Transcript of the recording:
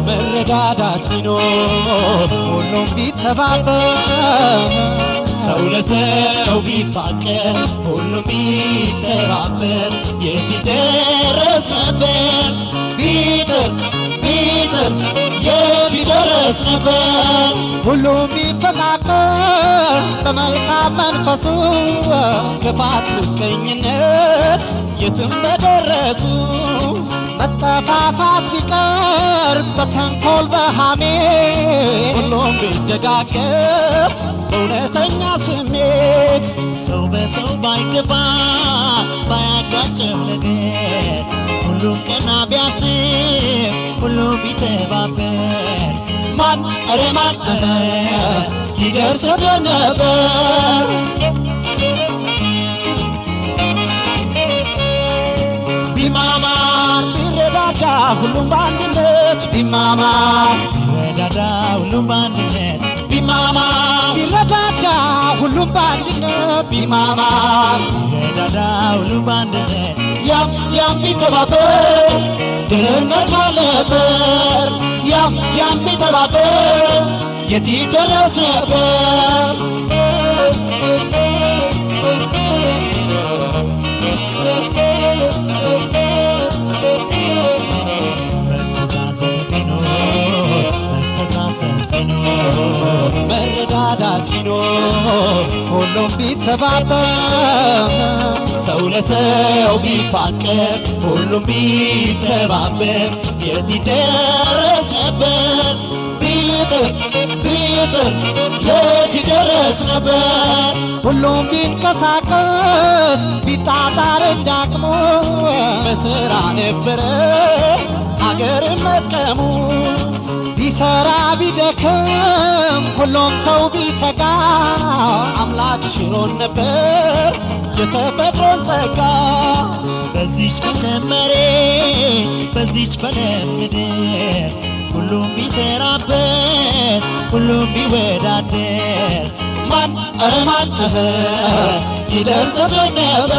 መረዳዳት ቢኖር ሁሉም ቢተባበር ሰው ለሰው ቢፋቀር ሁሉም ቢተባበር የት ይደረስ ነበር ቢጥር የት ይደረስ ነበር ሁሉም ቢፈቃቀር በመልካም መንፈሱ ክፋት ምቀኝነት የትም በደረሱ መጠፋፋት ቢቀር በተንኮል በሐሜት ሁሉም ቢደጋገፍ በእውነተኛ ስሜት ሰው በሰው ባይገባ ባያጋጭም ነገር ሁሉም ቀና ቢያስብ ሁሉም ቢተባበር ማን ኧረ ማን ይደርስ ነበር ቢማማ ቢረዳዳ ሁሉም በአንድነት ቢማማ ቢረዳዳ ሁሉም በአንድነት ቢማማ ቢረዳዳ ሁሉም በአንድነት ቢማማ ቢረዳዳ ሁሉም በአንድነት ያም ቢተባበር ድህነት አልነበር ያም ቢተባበር የት ይደረስ ነበር መረዳዳት ቢኖር ሁሉም ቢተባበር ሰው ለሰው ቢፋቀር ሁሉም ቢተባበር የት ይደረስ ነበር ቢጥር የት ይደረስ ነበር ሁሉም ቢንቀሳቀስ ቢጣጣር እንዳቅሙ በሥራ ነበረ አገርን መጥቀሙ ቢሰራ ቢደክም ሁሉም ሰው ቢተጋ አምላክ ሽሮን ነበር የተፈጥሮን ጸጋ በዚች በለም መሬት በዚች በለም ምድር ሁሉም ቢሰራበት ሁሉም ቢወዳደር ማን ኧረ ማን ይደርስ ነበር